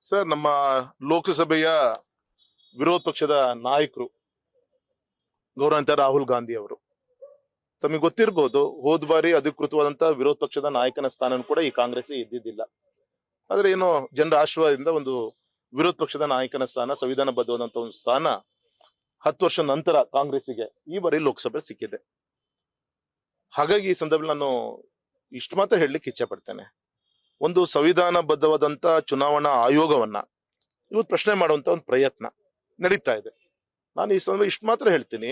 Sir, ನಮ್ಮ ಲೋಕಸಭೆಯ ವಿರೋಧ ಪಕ್ಷದ ನಾಯಕರು ಗೌರವಾನ್ವಿತ ರಾಹುಲ್ ಗಾಂಧಿ ಅವರು, ತಮಗೆ ಗೊತ್ತಿರಬಹುದು, ಹೋದ ಬಾರಿ ಅಧಿಕೃತವಾದಂತಹ ವಿರೋಧ ಪಕ್ಷದ ನಾಯಕನ ಸ್ಥಾನ ಕೂಡ ಈ ಕಾಂಗ್ರೆಸ್ ಇದ್ದಿದ್ದಿಲ್ಲ. ಆದ್ರೆ ಏನೋ ಜನರ ಆಶೀರ್ವಾದದಿಂದ ಒಂದು ವಿರೋಧ ಪಕ್ಷದ ನಾಯಕನ ಸ್ಥಾನ, ಸಂವಿಧಾನಬದ್ಧವಾದಂತ ಒಂದು ಸ್ಥಾನ 10 ವರ್ಷ ನಂತರ ಕಾಂಗ್ರೆಸ್ಸಿಗೆ ಈ ಬಾರಿ ಲೋಕಸಭೆ ಸಿಕ್ಕಿದೆ. ಹಾಗಾಗಿ ಈ ಸಂದರ್ಭದಲ್ಲಿ ನಾನು ಇಷ್ಟು ಮಾತ್ರ ಹೇಳಲಿಕ್ಕೆ ಇಚ್ಛೆ ಪಡ್ತೇನೆ. ಒಂದು ಸಂವಿಧಾನಬದ್ಧವಾದಂತ ಚುನಾವಣಾ ಆಯೋಗವನ್ನ ಇವತ್ತು ಪ್ರಶ್ನೆ ಮಾಡುವಂತ ಒಂದು ಪ್ರಯತ್ನ ನಡೀತಾ ಇದೆ. ನಾನು ಈ ಸಂದರ್ಭ ಇಷ್ಟು ಮಾತ್ರ ಹೇಳ್ತೀನಿ,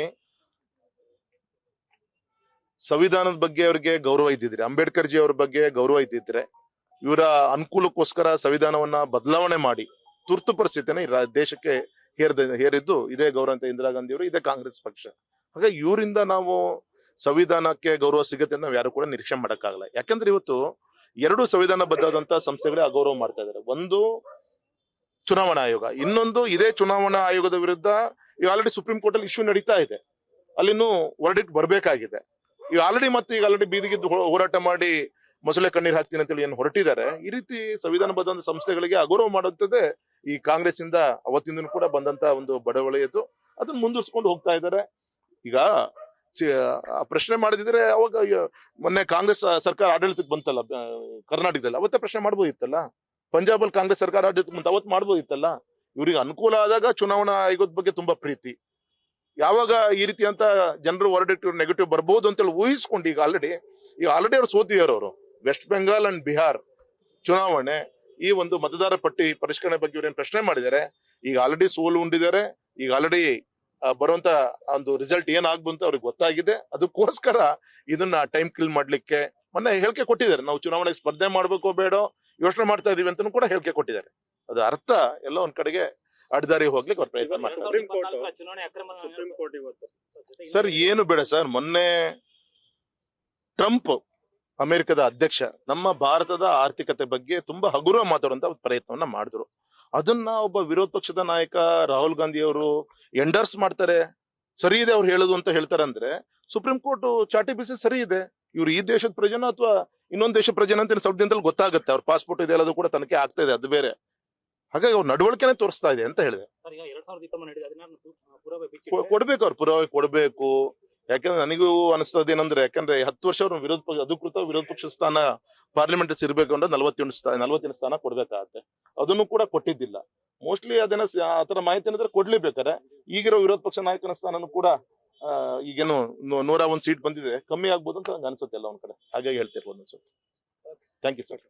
ಸಂವಿಧಾನದ ಬಗ್ಗೆ ಅವರಿಗೆ ಗೌರವ ಇದ್ದಿದ್ರೆ, ಅಂಬೇಡ್ಕರ್ ಜಿ ಅವ್ರ ಬಗ್ಗೆ ಗೌರವ ಇದ್ದಿದ್ರೆ, ಇವರ ಅನುಕೂಲಕ್ಕೋಸ್ಕರ ಸಂವಿಧಾನವನ್ನ ಬದಲಾವಣೆ ಮಾಡಿ ತುರ್ತು ಪರಿಸ್ಥಿತಿನ ದೇಶಕ್ಕೆ ಹೇರಿದ್ದು ಇದೇ ಗೌರವಾನ್ವಿತ ಇಂದಿರಾ ಗಾಂಧಿ ಅವರು, ಇದೇ ಕಾಂಗ್ರೆಸ್ ಪಕ್ಷ. ಹಾಗಾಗಿ ಇವರಿಂದ ನಾವು ಸಂವಿಧಾನಕ್ಕೆ ಗೌರವ ಸಿಗುತ್ತೆ ಅಂತ ನಾವು ಯಾರು ಕೂಡ ನಿರೀಕ್ಷೆ ಮಾಡಕ್ಕಾಗಲ್ಲ. ಯಾಕಂದ್ರೆ ಇವತ್ತು 2 ಸಂವಿಧಾನಬದ್ಧವಾದಂತಹ ಸಂಸ್ಥೆಗಳೇ ಅಗೌರವ ಮಾಡ್ತಾ ಇದ್ದಾರೆ. ಒಂದು ಚುನಾವಣಾ ಆಯೋಗ, ಇನ್ನೊಂದು ಇದೇ ಚುನಾವಣಾ ಆಯೋಗದ ವಿರುದ್ಧ ಈಗ ಆಲ್ರೆಡಿ ಸುಪ್ರೀಂ ಕೋರ್ಟ್ ಅಲ್ಲಿ ಇಶ್ಯೂ ನಡೀತಾ ಇದೆ. ಅಲ್ಲಿನೂ ವರ್ಡಿಕ್ಟ್ ಬರ್ಬೇಕಾಗಿದೆ. ಈಗ ಆಲ್ರೆಡಿ ಬೀದಿಗಿದ್ದು ಹೋರಾಟ ಮಾಡಿ ಮೊಸಳೆ ಕಣ್ಣೀರ್ ಹಾಕ್ತೀನಿ ಅಂತೇಳಿ ಏನು ಹೊರಟಿದ್ದಾರೆ. ಈ ರೀತಿ ಸಂವಿಧಾನಬದ್ಧ ಸಂಸ್ಥೆಗಳಿಗೆ ಅಗೌರವ ಮಾಡುತ್ತದೆ ಈ ಕಾಂಗ್ರೆಸ್ ಇಂದ ಅವತ್ತಿಂದನೂ ಕೂಡ ಬಂದಂತ ಒಂದು ಬಡವಳಿಯದು. ಅದನ್ನ ಮುಂದುವರ್ಸ್ಕೊಂಡು ಹೋಗ್ತಾ ಇದ್ದಾರೆ. ಈಗ ಪ್ರಶ್ನೆ ಮಾಡಿದ್ರೆ ಅವಾಗ ಮೊನ್ನೆ ಕಾಂಗ್ರೆಸ್ ಸರ್ಕಾರ ಆಡಳಿತಕ್ಕೆ ಬಂತಲ್ಲ ಕರ್ನಾಟಕದಲ್ಲಿ, ಅವತ್ತೇ ಪ್ರಶ್ನೆ ಮಾಡ್ಬೋದಿತ್ತಲ್ಲ. ಪಂಜಾಬ್ ಅಲ್ಲಿ ಕಾಂಗ್ರೆಸ್ ಸರ್ಕಾರ ಆಡಳಿತಕ್ಕೆ ಬಂತ, ಅವತ್ತು ಮಾಡ್ಬೋದಿತ್ತಲ್ಲ. ಇವ್ರಿಗೆ ಅನುಕೂಲ ಆದಾಗ ಚುನಾವಣಾ ಆಯೋಗದ ಬಗ್ಗೆ ತುಂಬಾ ಪ್ರೀತಿ, ಯಾವಾಗ ಈ ರೀತಿ ಅಂತ ಜನರು ವರ್ಡಿಕ್ಟ್ ನೆಗೆಟಿವ್ ಬರ್ಬೋದು ಅಂತೇಳಿ ಊಹಿಸ್ಕೊಂಡು ಈಗ ಆಲ್ರೆಡಿ ಅವ್ರು ಸೋತಿದ್ದಾರೆ. ಅವರು ವೆಸ್ಟ್ ಬೆಂಗಾಲ್ ಅಂಡ್ ಬಿಹಾರ್ ಚುನಾವಣೆ, ಈ ಒಂದು ಮತದಾರ ಪಟ್ಟಿ ಪರಿಷ್ಕರಣೆ ಬಗ್ಗೆ ಇವ್ರೇನು ಪ್ರಶ್ನೆ ಮಾಡಿದ್ದಾರೆ. ಈಗ ಆಲ್ರೆಡಿ ಸೋಲು ಉಂಡಿದ್ದಾರೆ. ಈಗ ಆಲ್ರೆಡಿ ಬರುವಂತ ಒಂದು ರಿಸಲ್ಟ್ ಏನಾಗ್ಬು ಅಂತ ಅವ್ರಿಗೆ ಗೊತ್ತಾಗಿದೆ. ಅದಕ್ಕೋಸ್ಕರ ಇದನ್ನ ಟೈಮ್ ಕಿಲ್ ಮಾಡ್ಲಿಕ್ಕೆ ಮೊನ್ನೆ ಹೇಳಿಕೆ ಕೊಟ್ಟಿದ್ದಾರೆ. ನಾವು ಚುನಾವಣೆಗೆ ಸ್ಪರ್ಧೆ ಮಾಡ್ಬೇಕೋ ಬೇಡೋ ಯೋಚನೆ ಮಾಡ್ತಾ ಇದೀವಿ ಅಂತ ಕೂಡ ಹೇಳಿಕೆ ಕೊಟ್ಟಿದ್ದಾರೆ. ಅದು ಅರ್ಥ ಎಲ್ಲ ಒಂದ್ ಕಡೆಗೆ ಅಡ್ದಾರಿ ಹೋಗ್ಲಿಕ್ಕೆ ಅವ್ರ ಪ್ರಯತ್ನ ಮಾಡ್ತಾರೆ. ಸರ್, ಏನು ಬೇಡ ಸರ್, ಮೊನ್ನೆ ಟ್ರಂಪ್ ಅಮೆರಿಕದ ಅಧ್ಯಕ್ಷ ನಮ್ಮ ಭಾರತದ ಆರ್ಥಿಕತೆ ಬಗ್ಗೆ ತುಂಬಾ ಹಗುರ ಮಾತಾಡುವಂತ ಪ್ರಯತ್ನವನ್ನ ಮಾಡಿದ್ರು. ಅದನ್ನ ಒಬ್ಬ ವಿರೋಧ ಪಕ್ಷದ ನಾಯಕ ರಾಹುಲ್ ಗಾಂಧಿ ಅವರು ಎಂಡರ್ಸ್ ಮಾಡ್ತಾರೆ. ಸರಿ ಇದೆ ಅವ್ರು ಹೇಳುದು ಅಂತ ಹೇಳ್ತಾರೆ ಅಂದ್ರೆ ಸುಪ್ರೀಂ ಕೋರ್ಟ್ ಚಾಟಿ ಬೀಸಿ ಸರಿ ಇದೆ, ಇವ್ರು ಈ ದೇಶದ ಪ್ರಜೆನ ಅಥವಾ ಇನ್ನೊಂದು ದೇಶ ಪ್ರಜೆನ ಅಂತ ಸ್ವಲ್ಪ ದಿನದಲ್ಲಿ ಗೊತ್ತಾಗುತ್ತೆ. ಅವ್ರ ಪಾಸ್ಪೋರ್ಟ್ ಇದೆ ಅದು ಕೂಡ ತನಿಖೆ ಆಗ್ತಾ ಇದೆ, ಅದು ಬೇರೆ. ಹಾಗಾಗಿ ಅವ್ರ ನಡವಳಿಕೆನೆ ತೋರಿಸ್ತಾ ಇದೆ ಅಂತ ಹೇಳಿದೆ. ಕೊಡ್ಬೇಕು, ಅವ್ರು ಪುರಾವೆ ಕೊಡ್ಬೇಕು. ಯಾಕಂದ್ರೆ ನನಗೂ ಅನಿಸ್ತದ ಏನಂದ್ರೆ, ಯಾಕಂದ್ರೆ 10 ವರ್ಷ ಅವ್ರ ಅಧಿಕೃತ ವಿರೋಧ ಪಕ್ಷ ಸ್ಥಾನ ಪಾರ್ಲಿಮೆಂಟ್ ಇರ್ಬೇಕು ಅಂದ್ರೆ 40 ಸ್ಥಾನ ಕೊಡ್ಬೇಕಾಗತ್ತೆ. ಅದನ್ನು ಕೂಡ ಕೊಟ್ಟಿದ್ದಿಲ್ಲ. ಮೋಸ್ಟ್ಲಿ ಅದನ್ನ ಆತರ ಮಾಹಿತಿ ಏನಾದ್ರೆ ಕೊಡ್ಲೇಬೇಕಾರೆ ಈಗಿರೋ ವಿರೋಧ ಪಕ್ಷ ನಾಯಕನ ಸ್ಥಾನನು ಕೂಡ ಈಗೇನು 101 ಸೀಟ್ ಬಂದಿದೆ, ಕಮ್ಮಿ ಆಗ್ಬೋದು ಅಂತ ನಂಗೆ ಅನ್ಸುತ್ತೆ ಎಲ್ಲ ಒಂದ್ ಕಡೆ. ಹಾಗಾಗಿ ಹೇಳ್ತಿರ್ಬೋದು ಅನ್ಸುತ್ತೆ. Thank you sir.